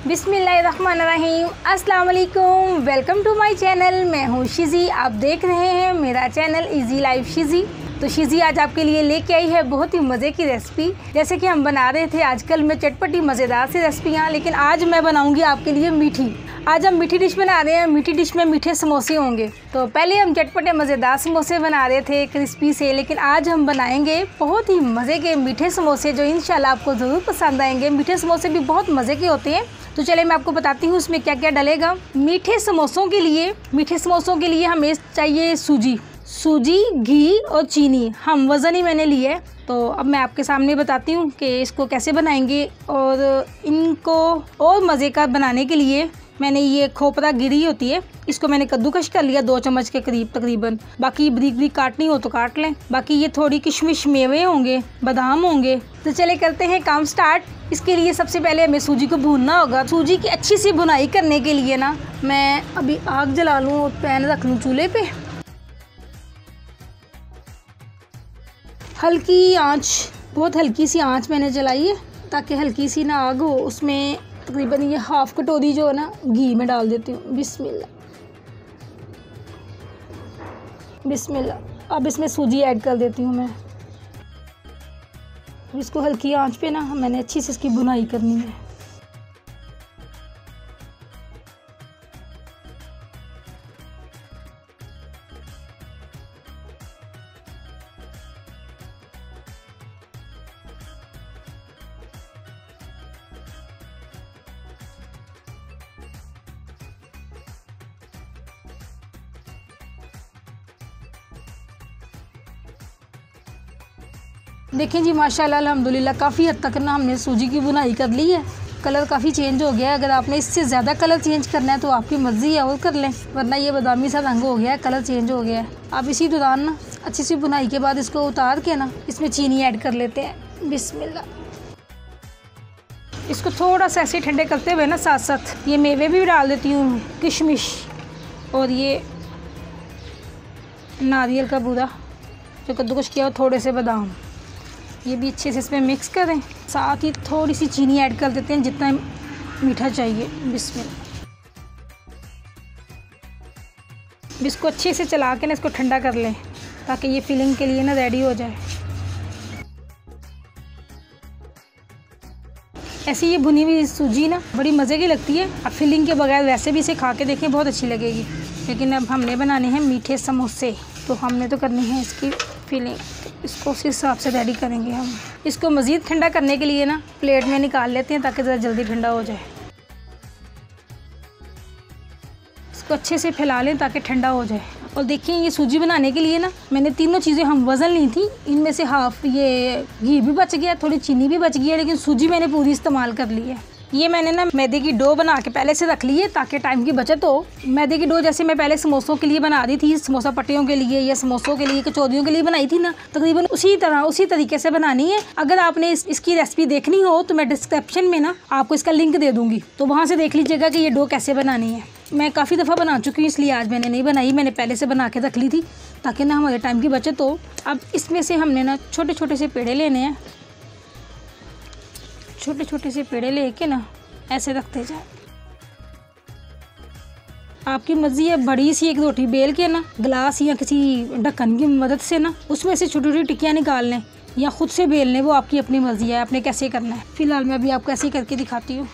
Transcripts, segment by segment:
बिस्मिल्लाहिर्रहमानिर्रहीम, अस्सलाम वालेकुम। Welcome to my channel. मैं हूँ शिज़ी, आप देख रहे हैं मेरा चैनल इजी लाइफ शिज़ी। तो शिज़ी आज आपके लिए लेके आई है बहुत ही मज़े की रेसिपी। जैसे कि हम बना रहे थे आजकल में चटपटी मज़ेदार सी रेसिपियाँ, लेकिन आज मैं बनाऊँगी आपके लिए मीठी। आज हम मीठी डिश बना रहे हैं। मीठी डिश में मीठे समोसे होंगे। तो पहले हम चटपटे मज़ेदार समोसे बना रहे थे क्रिस्पी से, लेकिन आज हम बनाएंगे बहुत ही मज़े के मीठे समोसे जो इंशाल्लाह आपको ज़रूर पसंद आएंगे। मीठे समोसे भी बहुत मज़े के होते हैं। तो चले मैं आपको बताती हूँ उसमें क्या क्या डलेगा। मीठे समोसों के लिए हमें चाहिए सूजी, घी और चीनी। हम वज़न ही मैंने लिए। तो अब मैं आपके सामने बताती हूँ कि इसको कैसे बनाएंगे। और इनको और मज़े का बनाने के लिए मैंने ये खोपरा गिरी होती है, इसको मैंने कद्दूकश कर लिया 2 चम्मच के करीब तकरीबन। बाकी बारीक बारीक काटनी हो तो काट लें। बाकी ये थोड़ी किशमिश मेवे होंगे, बादाम होंगे। तो चले करते हैं काम स्टार्ट। इसके लिए सबसे पहले हमें सूजी को भूनना होगा। सूजी की अच्छी सी भुनाई करने के लिए ना मैं अभी आग जला लूँ और पैन रख लूँ चूल्हे पे। हल्की आंच, बहुत हल्की सी आंच मैंने जलाई है ताकि हल्की सी ना आग हो। उसमें तकरीबन ये हाफ कटोरी जो है ना घी में डाल देती हूँ। बिस्मिल्लाह। अब इसमें सूजी ऐड कर देती हूँ मैं। इसको हल्की आंच पे ना मैंने अच्छी से इसकी भुनाई करनी है। देखें जी, माशाल्लाह अल्हम्दुलिल्लाह काफ़ी हद तक ना हमने सूजी की बुनाई कर ली है। कलर काफ़ी चेंज हो गया है। अगर आपने इससे ज़्यादा कलर चेंज करना है तो आपकी मर्ज़ी है, और कर लें, वरना ये बादामी सा रंग हो गया है, कलर चेंज हो गया है। अब इसी दौरान ना अच्छी सी बुनाई के बाद इसको उतार के ना इसमें चीनी ऐड कर लेते हैं। बिस्मिल्लाह। इसको थोड़ा सा ऐसे ठंडे करते हुए ना साथ साथ ये मेवे भी डाल देती हूँ, किशमिश और ये नारियल का बूरा जो कद्दूकश किया और थोड़े से बादाम, ये भी अच्छे से इसमें मिक्स करें। साथ ही थोड़ी सी चीनी ऐड कर देते हैं जितना मीठा चाहिए। बिस्मिल्लाह। इसको अच्छे से चला के ना इसको ठंडा कर लें ताकि ये फिलिंग के लिए ना रेडी हो जाए। ऐसी ये भुनी हुई सूजी ना बड़ी मज़े की लगती है। अब फिलिंग के बगैर वैसे भी इसे खा के देखें, बहुत अच्छी लगेगी। लेकिन अब हमने बनाने हैं मीठे समोसे, तो हमने तो करनी है इसकी फिलिंग। इसको उस हिसाब से रेडी करेंगे हम। इसको मज़ीद ठंडा करने के लिए ना प्लेट में निकाल लेते हैं ताकि ज़रा जल्दी ठंडा हो जाए। इसको अच्छे से फैला लें ताकि ठंडा हो जाए। और देखिए ये सूजी बनाने के लिए ना मैंने तीनों चीज़ें हम वज़न ली थी। इनमें से हाफ ये घी भी बच गया, थोड़ी चीनी भी बच गई है, लेकिन सूजी मैंने पूरी इस्तेमाल कर ली है। ये मैंने ना मैदे की डो बना के पहले से रख ली है ताकि टाइम की बचत हो। मैदे की डो जैसे मैं पहले समोसों के लिए बना दी थी, समोसा पट्टियों के लिए या समोसों के लिए, कचौरियों के लिए बनाई थी ना, तकरीबन उसी तरीके से बनानी है। अगर आपने इसकी रेसिपी देखनी हो तो मैं डिस्क्रिप्शन में ना आपको इसका लिंक दे दूँगी, तो वहाँ से देख लीजिएगा कि ये डो कैसे बनानी है। मैं काफ़ी दफ़ा बना चुकी हूँ, इसलिए आज मैंने नहीं बनाई, मैंने पहले से बना के रख ली थी ताकि ना हमारे टाइम की बचत हो। अब इसमें से हमने ना छोटे छोटे से पेड़े लेने हैं। छोटे छोटे से पेड़े लेके ना ऐसे रखते जाए। आपकी मर्जी है, बड़ी सी एक रोटी बेल के ना गिलास या किसी ढक्कन की मदद से ना उसमें से छोटी छोटी टिक्कियाँ निकाल लें या ख़ुद से बेल लें, वो आपकी अपनी मर्जी है, आपने कैसे करना है। फ़िलहाल मैं अभी आपको ऐसे ही करके दिखाती हूँ।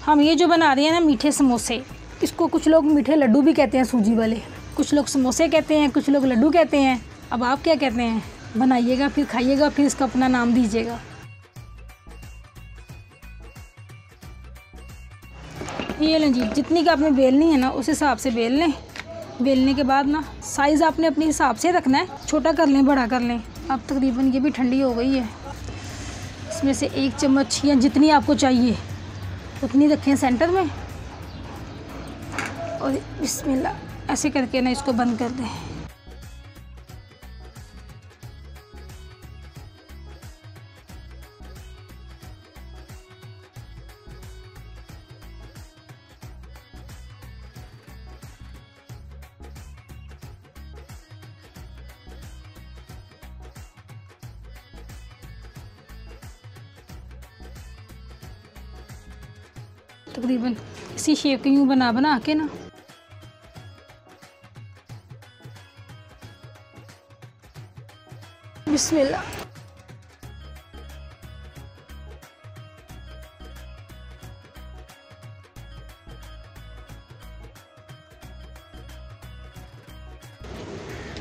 हम ये जो बना रहे हैं ना मीठे समोसे, इसको कुछ लोग मीठे लड्डू भी कहते हैं सूजी वाले, कुछ लोग समोसे कहते हैं, कुछ लोग लड्डू कहते हैं। अब आप क्या कहते हैं? बनाइएगा, फिर खाइएगा, फिर इसका अपना नाम दीजिएगा। ये लें जी, जितनी का आपने बेलनी है ना उस हिसाब से बेल लें। बेलने के बाद ना साइज़ आपने अपने हिसाब से रखना है, छोटा कर लें, बड़ा कर लें। अब तकरीबन ये भी ठंडी हो गई है। इसमें से 1 चम्मच या जितनी आपको चाहिए उतनी रखें सेंटर में, और बिस्मिल्लाह ऐसे करके ना इसको बंद कर दें। तकरीबन इसी शेप के यूँ बना बना के ना बिस्मिल्लाह।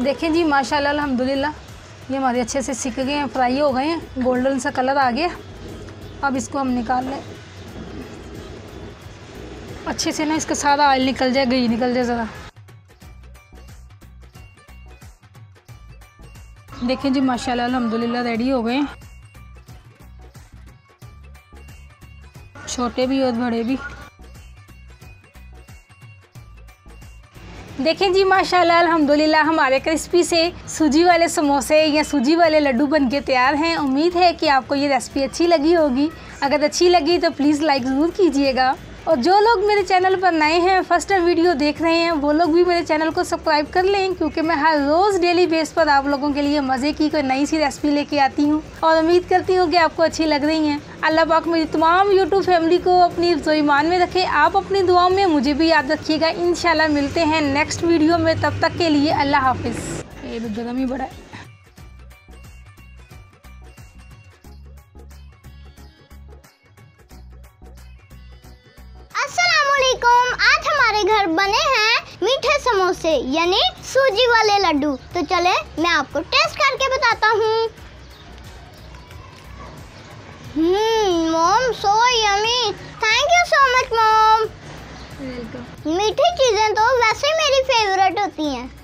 देखें जी माशाल्लाह अल्हम्दुलिल्लाह ये हमारे अच्छे से सिक गए हैं, फ्राई हो गए हैं, गोल्डन सा कलर आ गया। अब इसको हम निकाल लें अच्छे से ना, इसका सारा ऑयल निकल जाए, घी निकल जाए ज़रा। देखें जी माशाल्लाह अल्हम्दुलिल्लाह रेडी हो गए हैं, छोटे भी और बड़े भी। देखें जी माशाल्लाह अल्हम्दुलिल्लाह हमारे क्रिस्पी से सूजी वाले समोसे या सूजी वाले लड्डू बनके तैयार हैं। उम्मीद है कि आपको ये रेसिपी अच्छी लगी होगी। अगर अच्छी लगी तो प्लीज़ लाइक ज़रूर कीजिएगा, और जो लोग मेरे चैनल पर नए हैं, फर्स्ट टाइम वीडियो देख रहे हैं, वो लोग भी मेरे चैनल को सब्सक्राइब कर लें, क्योंकि मैं हर रोज़ डेली बेस पर आप लोगों के लिए मज़े की कोई नई सी रेसिपी लेके आती हूँ, और उम्मीद करती हूँ कि आपको अच्छी लग रही हैं। अल्लाह पाक मेरी तमाम यूट्यूब फैमिली को अपनी ईमान में रखे। आप अपनी दुआओं में मुझे भी याद रखिएगा। इंशाल्लाह मिलते हैं नेक्स्ट वीडियो में, तब तक के लिए अल्लाह हाफिज़। ये गर्म ही बड़ा है। आज हमारे घर बने हैं मीठे समोसे यानी सूजी वाले लड्डू। तो चले मैं आपको टेस्ट करके बताता हूँ। Mom so yummy, thank you so much mom. मीठी चीजें तो वैसे मेरी फेवरेट होती हैं।